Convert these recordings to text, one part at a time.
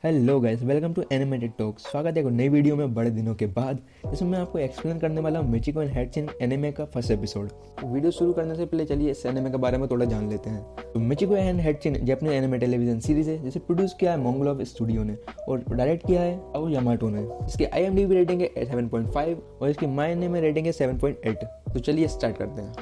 Hello guys, welcome to animated talks. स्वागत है एक नई वीडियो में बड़े दिनों के बाद, जिसमें मैं आपको एक्सप्लेन करने वाला हूँ मिचिको एंड हैटचिन एनिमे का फर्स्ट एपिसोड। वीडियो शुरू करने से पहले चलिए इस एनिमे के बारे में थोड़ा जान लेते हैं। तो Michiko and Hatchin Japanese anime television series है जिसे प्रोड्यूस किया है मंगोलॉव स्टूडियो ने और डायरेक्ट किया है आओ यामाटो ने। इसकी IMDb रेटिंग है 7.5 और इसकी माई एनिमे रेटिंग है 7.8। तो चलिए स्टार्ट करते हैं।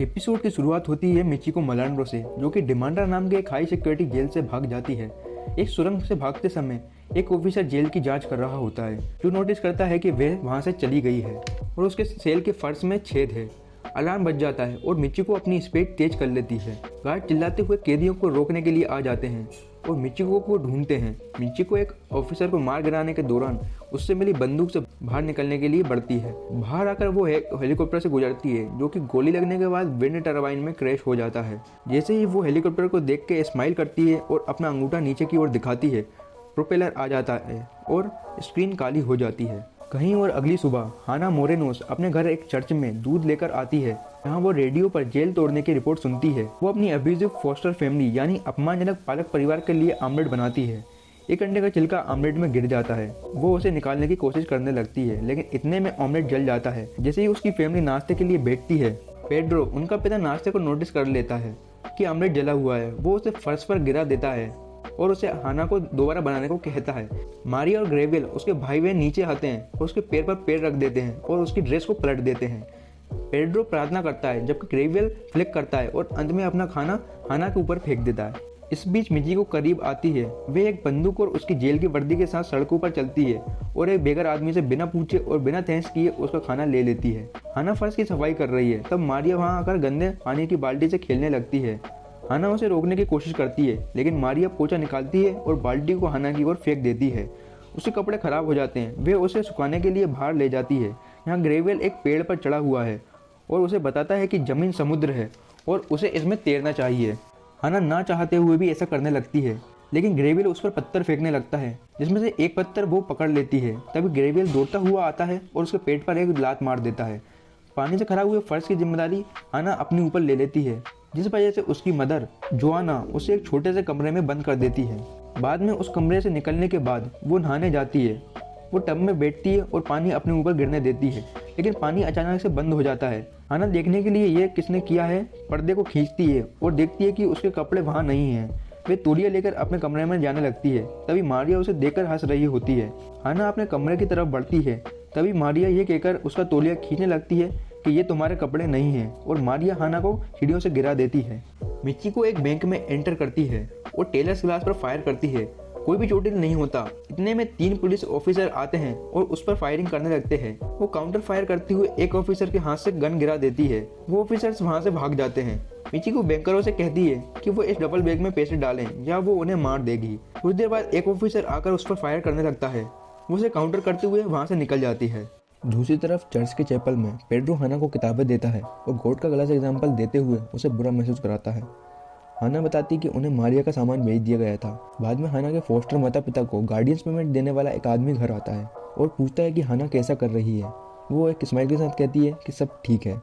एपिसोड की शुरुआत होती है मिचिको मलांड्रो से, जो कि डिमांडर नाम के एक हाई सिक्योरिटी जेल से भाग जाती है। एक सुरंग से भागते समय एक ऑफिसर जेल की जांच कर रहा होता है, जो नोटिस करता है कि वह वहां से चली गई है और उसके सेल के फर्श में छेद है। अलार्म बज जाता है और मिचिको अपनी स्पीड तेज कर लेती है। गार्ड चिल्लाते हुए कैदियों को रोकने के लिए आ जाते हैं और मिचिको को ढूंढते हैं। मिचिको एक ऑफिसर को मार गिराने के दौरान उससे मिली बंदूक से बाहर निकलने के लिए बढ़ती है। बाहर आकर वो एक हेलीकॉप्टर से गुजरती है, जो कि गोली लगने के बाद विंड टरबाइन में क्रैश हो जाता है। जैसे ही वो हेलीकॉप्टर को देख के स्माइल करती है और अपना अंगूठा नीचे की ओर दिखाती है, प्रोपेलर आ जाता है और स्क्रीन काली हो जाती है। कहीं और अगली सुबह हाना मोरेनोस अपने घर एक चर्च में दूध लेकर आती है, जहां वो रेडियो पर जेल तोड़ने की रिपोर्ट सुनती है। वो अपनी अब्यूजिव फॉस्टर फैमिली यानी अपमानजनक पालक परिवार के लिए आमलेट बनाती है। एक अंडे का छिलका आमलेट में गिर जाता है। वो उसे निकालने की कोशिश करने लगती है, लेकिन इतने में ऑमलेट जल जाता है। जैसे ही उसकी फैमिली नाश्ते के लिए बैठती है, पेड्रो उनका पिता नाश्ते को नोटिस कर लेता है कि आमलेट जला हुआ है। वो उसे फर्श पर गिरा देता है और उसे हाना को दोबारा बनाने को कहता है। मारिया और ग्रेवियल उसके भाई बहन नीचे आते हैं और उसके पैर पर पैर रख देते हैं और उसकी ड्रेस को पलट देते हैं। पेड्रो प्रार्थना करता है, जबकि ग्रेवियल फ्लिक करता है और अंत में अपना खाना हाना के ऊपर फेंक देता है। इस बीच मिचिको करीब आती है। वे एक बंदूक और उसकी जेल की वर्दी के साथ सड़कों पर चलती है और एक बेघर आदमी से बिना पूछे और बिना थैंक्स किए उसका खाना ले लेती है। हाना फर्श की सफाई कर रही है, तब मारिया वहां आकर गंदे पानी की बाल्टी से खेलने लगती है। हाना उसे रोकने की कोशिश करती है, लेकिन मारिया पोछा निकालती है और बाल्टी को हाना की ओर फेंक देती है। उसके कपड़े खराब हो जाते हैं। वे उसे सुखाने के लिए बाहर ले जाती है। यहाँ ग्रेवियल एक पेड़ पर चढ़ा हुआ है और उसे बताता है कि जमीन समुद्र है और उसे इसमें तैरना चाहिए। हाना ना चाहते हुए भी ऐसा करने लगती है, लेकिन ग्रेवियल उस पर पत्थर फेंकने लगता है, जिसमें से एक पत्थर वो पकड़ लेती है। तभी ग्रेवियल दौड़ता हुआ आता है और उसके पेट पर एक लात मार देता है। पानी से खराब हुए फर्श की जिम्मेदारी हाना अपने ऊपर ले लेती है, जिस वजह से उसकी मदर जोआना उसे एक छोटे से कमरे में बंद कर देती है। बाद में उस कमरे से निकलने के बाद वो नहाने जाती है। वो टब में बैठती है और पानी अपने ऊपर गिरने देती है, लेकिन पानी अचानक से बंद हो जाता है। हाना देखने के लिए ये किसने किया है पर्दे को खींचती है और देखती है कि उसके कपड़े वहाँ नहीं हैं। वे तौलिया लेकर अपने कमरे में जाने लगती है। तभी मारिया उसे देखकर हंस रही होती है। हाना अपने कमरे की तरफ बढ़ती है, तभी मारिया ये कहकर उसका तौलिया खींचने लगती है कि ये तुम्हारे कपड़े नहीं हैं, और मारिया हाना को सीढ़ियों से गिरा देती है। मिचिको एक बैंक में एंटर करती है और टेलर्स ग्लास पर फायर करती है। कोई भी चोटिल नहीं होता। इतने में 3 पुलिस ऑफिसर आते हैं और उस पर फायरिंग करने लगते हैं। वो काउंटर फायर करते हुए एक ऑफिसर के हाथ से गन गिरा देती है। वो ऑफिसर्स वहां से भाग जाते हैं। मिचिको बैंकरों से कहती है कि वो इस डबल बैग में पैसे डालें या वो उन्हें मार देगी। कुछ देर बाद एक ऑफिसर आकर उस पर फायर करने लगता है। वो उसे काउंटर करते हुए वहां से निकल जाती है। दूसरी तरफ चर्च के चैपल में पेड्रो हाना को किताबें देता है और गॉड का गलत एग्जाम्पल देते हुए उसे बुरा महसूस कराता है। हाना बताती कि उन्हें मारिया का सामान भेज दिया गया था। बाद में हाना के फोस्टर माता पिता को गार्डियंस पेमेंट देने वाला एक आदमी घर आता है और पूछता है कि हाना कैसा कर रही है। वो एक स्माइल के साथ कहती है कि सब ठीक है।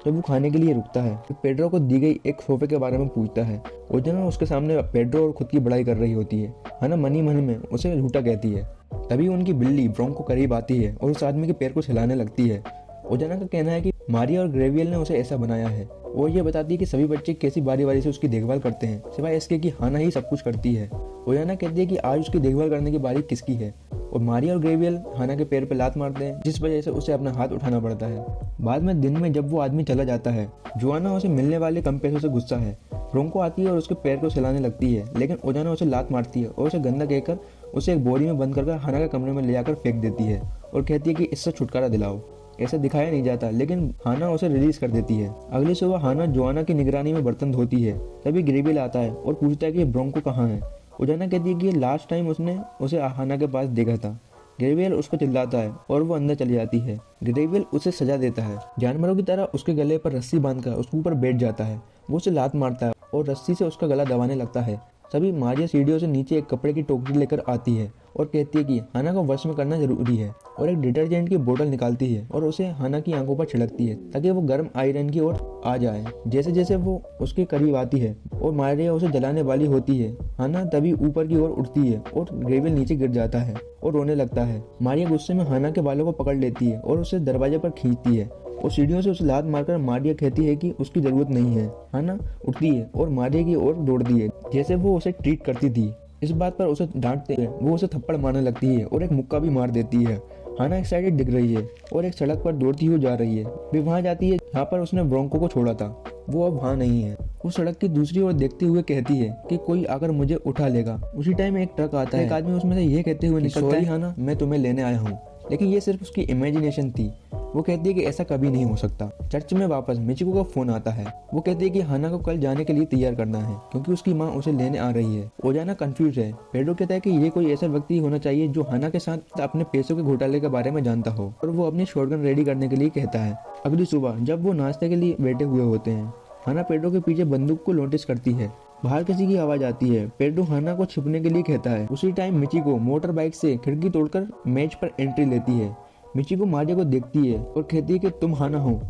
जब वो खाने के लिए रुकता है तो पेड्रो को दी गई एक सोफे के बारे में पूछता है। ओजना उसके सामने पेड्रो और खुद की बड़ाई कर रही होती है। हाना मनी मन में उसे झूठा कहती है। तभी उनकी बिल्ली ब्रोंको करीब आती है और उस आदमी के पैर को हिलाने लगती है। ओजना का कहना है कि मारिया और ग्रेवियल ने उसे ऐसा बनाया है। वो ये बताती है कि सभी बच्चे कैसी बारी बारी से उसकी देखभाल करते हैं, सिवाय इसके कि हाना ही सब कुछ करती है। ओजना कहती है कि आज उसकी देखभाल करने की बारी किसकी है, और मारिया और ग्रेवियल हाना के पैर पर लात मारते हैं, जिस वजह से उसे अपना हाथ उठाना पड़ता है। बाद में दिन में जब वो आदमी चला जाता है, जोआना उसे मिलने वाले कम पैसों से गुस्सा है। ब्रोंको आती है और उसके पैर को सिलाने लगती है, लेकिन ओजना उसे लात मारती है और उसे गंदा कहकर उसे एक बोरी में बंद कर हाना के कमरे में ले जाकर फेंक देती है और कहती है कि इससे छुटकारा दिलाओ। ऐसा दिखाया नहीं जाता, लेकिन हाना उसे रिलीज कर देती है। अगली सुबह हाना जोआना की निगरानी में बर्तन धोती है। तभी ग्रेवियल आता है और पूछता है कि ब्रोंको कहाँ है। ओजना कहती है कि लास्ट टाइम उसने उसे हाना के पास देखा था। ग्रेवियल उस पर चिल्लाता है और वो अंदर चली जाती है। ग्रेवियल उसे सजा देता है। जानवरों की तरह उसके गले पर रस्सी बांधकर उसके ऊपर बैठ जाता है। वो उसे लात मारता है और रस्सी से उसका गला दबाने लगता है। सभी मारिया सीढ़ियों से नीचे एक कपड़े की टोकरी लेकर आती है और कहती है कि हाना को वश में करना जरूरी है, और एक डिटर्जेंट की बोतल निकालती है और उसे हाना की आंखों पर छिड़कती है ताकि वो गर्म आयरन की ओर आ जाए। जैसे जैसे वो उसके करीब आती है और मारिया उसे जलाने वाली होती है, हाना तभी ऊपर की ओर उठती है और ग्रेविल नीचे गिर जाता है और रोने लगता है। मारिया गुस्से में हाना के बालों को पकड़ लेती है और उसे दरवाजे पर खींचती है और सीढ़ियों से उसे लात मारकर मारिया कहती है कि उसकी जरूरत नहीं है। हाना उठती है और मारिया की ओर दौड़ती है जैसे वो उसे ट्रीट करती थी। इस बात पर उसे डांटते हैं, वो उसे थप्पड़ मारने लगती है और एक मुक्का भी मार देती है। हाना एक्साइटेड दिख रही है और एक सड़क पर दौड़ती हुई जा रही है। वे वहां जाती है जहाँ पर उसने ब्रोंको को छोड़ा था, वो अब वहाँ नहीं है। वो सड़क की दूसरी ओर देखते हुए कहती है कि कोई आकर मुझे उठा लेगा। उसी टाइम एक ट्रक आता है, एक आदमी उसमें से ये कहते हुए निकलता है, हाना मैं तुम्हें लेने आया हूँ। लेकिन ये सिर्फ उसकी इमेजिनेशन थी। वो कहती है कि ऐसा कभी नहीं हो सकता। चर्च में वापस मिचिको का फोन आता है। वो कहती है कि हाना को कल जाने के लिए तैयार करना है क्योंकि उसकी माँ उसे लेने आ रही है। ओजाना कंफ्यूज है। पेड्रो कहता है कि ये कोई ऐसा व्यक्ति होना चाहिए जो हाना के साथ अपने पैसों के घोटाले के बारे में जानता हो, और वो अपनी शॉटगन रेडी करने के लिए कहता है। अगली सुबह जब वो नाश्ते के लिए बैठे हुए होते हैं, हाना पेड्रो के पीछे बंदूक को नोटिस करती है। बाहर किसी की आवाज आती है। पेड्रो हाना को छिपने के लिए कहता है। उसी टाइम मिचिको मोटर बाइक से खिड़की तोड़कर मेज पर एंट्री लेती है। मिचिको मारिया को देखती है और कहती है कि तुम हाना हो।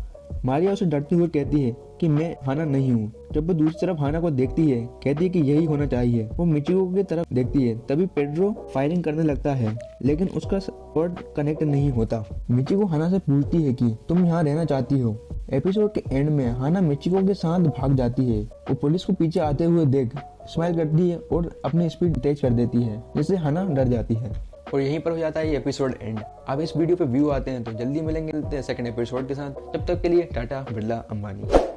मारिया उसे डरते हुए कहती है कि मैं हाना नहीं हूँ। जब वो दूसरी तरफ हाना को देखती है, कहती है कि यही होना चाहिए। वो मिचिको की तरफ देखती है, तभी पेड्रो फायरिंग करने लगता है, लेकिन उसका वर्ड कनेक्ट नहीं होता। मिचिको हाना से पूछती है कि तुम यहाँ रहना चाहती हो। एपिसोड के एंड में हाना मिचिको के साथ भाग जाती है। वो पुलिस को पीछे आते हुए देख स्माइल करती है और अपनी स्पीड तेज कर देती है, जिससे हाना डर जाती है। और यहीं पर हो जाता है ये एपिसोड एंड। अब इस वीडियो पे व्यू आते हैं तो जल्दी मिलेंगे सेकंड एपिसोड के साथ। जब तक के लिए टाटा, बिरला, अंबानी।